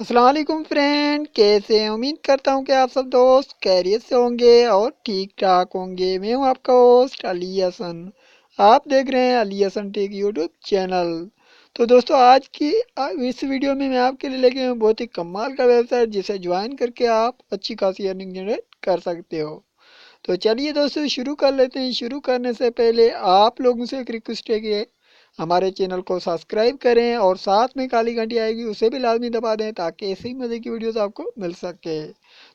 अस्सलाम वालेकुम फ्रेंड, कैसे हैं? उम्मीद करता हूँ कि आप सब दोस्त खैरियत से होंगे और ठीक ठाक होंगे। मैं हूँ आपका होस्ट अली हसन। आप देख रहे हैं Ali Hasan tech YouTube channel. तो दोस्तों आज की इस वीडियो में मैं आपके लिए लेके आया हूँ बहुत ही कमाल का वेबसाइट जिसे ज्वाइन करके आप अच्छी खासी अर्निंग जनरेट कर सकते हो। तो चलिए दोस्तों शुरू कर लेते हैं। शुरू करने से पहले आप लोगों से एक रिक्वेस्ट है कि हमारे चैनल को सब्सक्राइब करें और साथ में काली घंटी आएगी उसे भी लाजमी दबा दें ताकि ऐसे ही मज़े की वीडियोस आपको मिल सके।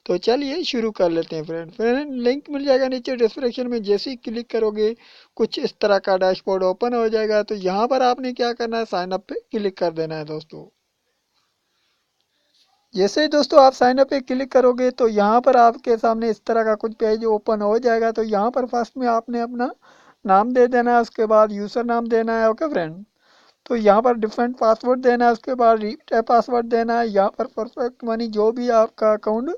तो चलिए शुरू कर लेते हैं फ्रेंड लिंक मिल जाएगा नीचे डिस्क्रिप्शन में। जैसे ही क्लिक करोगे कुछ इस तरह का डैशबोर्ड ओपन हो जाएगा। तो यहाँ पर आपने क्या करना है, साइन अप पे क्लिक कर देना है दोस्तों। जैसे ही दोस्तों आप साइन अप पे क्लिक करोगे तो यहाँ पर आपके सामने इस तरह का कुछ पेज ओपन हो जाएगा। तो यहाँ पर फर्स्ट में आपने अपना नाम दे देना है, उसके बाद यूज़र नाम देना है। ओके फ्रेंड, तो यहाँ पर डिफरेंट पासवर्ड देना है, उसके बाद रीटाइप पासवर्ड देना है। यहाँ पर परफेक्ट मनी जो भी आपका अकाउंट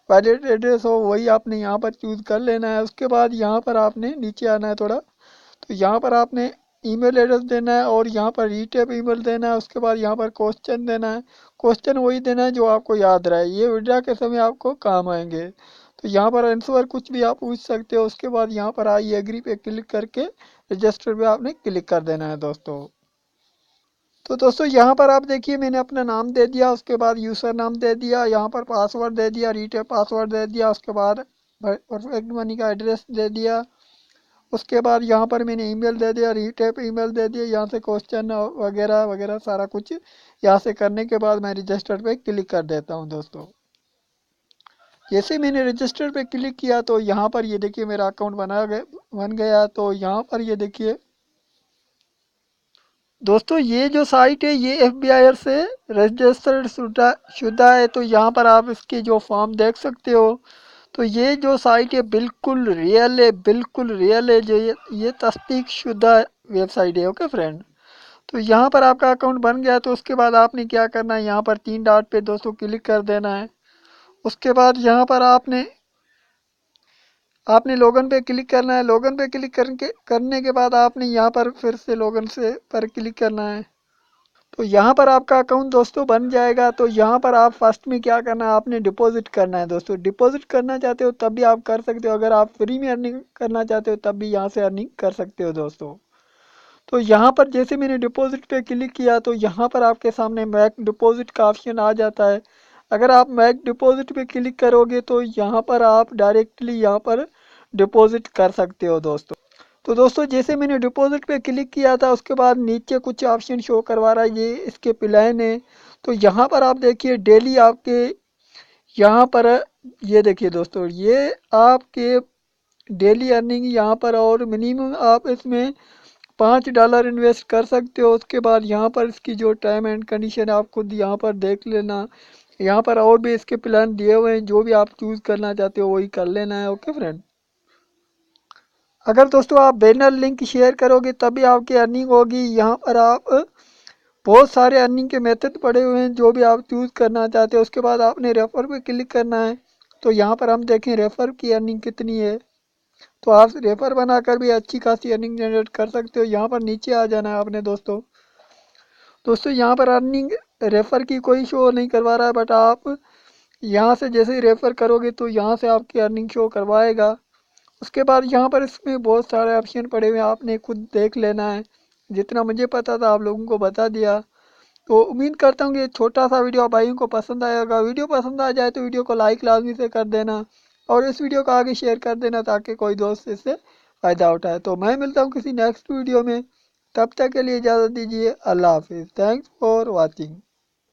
वैलिड एड्रेस हो वही आपने यहाँ पर चूज़ कर लेना है। उसके बाद यहाँ पर आपने नीचे आना है थोड़ा, तो यहाँ पर आपने ईमेल एड्रेस देना है और यहाँ पर रीटेप ईमेल देना है। उसके बाद यहाँ पर क्वेश्चन देना है। क्वेश्चन वही देना है जो आपको याद रहे, ये विड्रा के समय आपको काम आएंगे। तो यहाँ पर आंसर कुछ भी आप पूछ सकते हो। उसके बाद यहाँ पर आई एग्री पे क्लिक करके रजिस्टर पे आपने क्लिक कर देना है दोस्तों। तो दोस्तों यहाँ पर आप देखिए मैंने अपना नाम दे दिया, उसके बाद यूज़र नाम दे दिया, यहाँ पर पासवर्ड दे दिया, रीटेप पासवर्ड दे दिया, उसके बाद परफेक्ट मनी का एड्रेस दे दिया। उसके बाद यहाँ पर मैंने ईमेल दे दिया, रीटेप ईमेल दे दिया। यहाँ से क्वेश्चन वगैरह वगैरह सारा कुछ यहाँ से करने के बाद मैं रजिस्टर पे क्लिक कर देता हूँ दोस्तों। जैसे मैंने रजिस्टर पे क्लिक किया तो यहाँ पर ये देखिए मेरा अकाउंट बन गया। तो यहाँ पर ये देखिए दोस्तों, ये जो साइट है ये एफबीआई से रजिस्टर्ड शुदा है। तो यहाँ पर आप इसके जो फॉर्म देख सकते हो। तो ये जो साइट है बिल्कुल रियल है, बिल्कुल रियल है। जो ये तस्दीक शुदा वेबसाइट है। ओके फ्रेंड, तो यहाँ पर आपका अकाउंट बन गया। तो उसके बाद आपने क्या करना है, यहाँ पर तीन डॉट पे दोस्तों क्लिक कर देना है। उसके बाद यहाँ पर आपने लॉगिन पे क्लिक करना है। लॉगिन पे क्लिक करने के बाद आपने यहाँ पर फिर से लॉगिन से पर क्लिक करना है। तो यहाँ पर आपका अकाउंट दोस्तों बन जाएगा। तो यहाँ पर आप फर्स्ट में क्या करना है, आपने डिपॉजिट करना है दोस्तों। डिपॉजिट करना चाहते हो तब भी आप कर सकते हो, अगर आप फ्री में अर्निंग करना चाहते हो तब भी यहाँ से अर्निंग कर सकते हो दोस्तों। तो यहाँ पर जैसे मैंने डिपॉजिट पे क्लिक किया तो यहाँ पर आपके सामने मैक डिपॉजिट का ऑप्शन आ जाता है। अगर आप मैक डिपॉजिट पे क्लिक करोगे तो यहाँ पर आप डायरेक्टली यहाँ पर डिपॉजिट कर सकते हो दोस्तों। तो दोस्तों जैसे मैंने डिपॉजिट पे क्लिक किया था उसके बाद नीचे कुछ ऑप्शन शो करवा रहा है, ये इसके प्लान है। तो यहाँ पर आप देखिए डेली आपके यहाँ पर ये देखिए दोस्तों, ये आपके डेली अर्निंग यहाँ पर और मिनिमम आप इसमें $5 इन्वेस्ट कर सकते हो। उसके बाद यहाँ पर इसकी जो टर्म एंड कंडीशन है आप खुद यहाँ पर देख लेना। यहाँ पर और भी इसके प्लान दिए हुए हैं, जो भी आप चूज़ करना चाहते हो वही कर लेना है। ओके फ्रेंड, अगर दोस्तों आप बैनर लिंक शेयर करोगे तभी आपकी अर्निंग होगी। यहाँ पर आप बहुत सारे अर्निंग के मेथड पड़े हुए हैं, जो भी आप चूज़ करना चाहते हो। उसके बाद आपने रेफ़र पे क्लिक करना है। तो यहाँ पर हम देखें रेफ़र की अर्निंग कितनी है। तो आप रेफ़र बनाकर भी अच्छी खासी अर्निंग जनरेट कर सकते हो। यहाँ पर नीचे आ जाना है आपने दोस्तों। दोस्तों यहाँ पर अर्निंग रेफ़र की कोई शो नहीं करवा रहा है, बट आप यहाँ से जैसे ही रेफ़र करोगे तो यहाँ से आपकी अर्निंग शो करवाएगा। उसके बाद यहाँ पर इसमें बहुत सारे ऑप्शन पड़े हुए हैं, आपने खुद देख लेना है। जितना मुझे पता था आप लोगों को बता दिया। तो उम्मीद करता हूँ कि ये छोटा सा वीडियो आप भाइयों को पसंद आएगा। वीडियो पसंद आ जाए तो वीडियो को लाइक लाजमी से कर देना और इस वीडियो को आगे शेयर कर देना ताकि कोई दोस्त इससे फ़ायदा उठाए। तो मैं मिलता हूँ किसी नेक्स्ट वीडियो में, तब तक के लिए इजाज़त दीजिए। अल्लाह हाफिज़। Thanks for watching.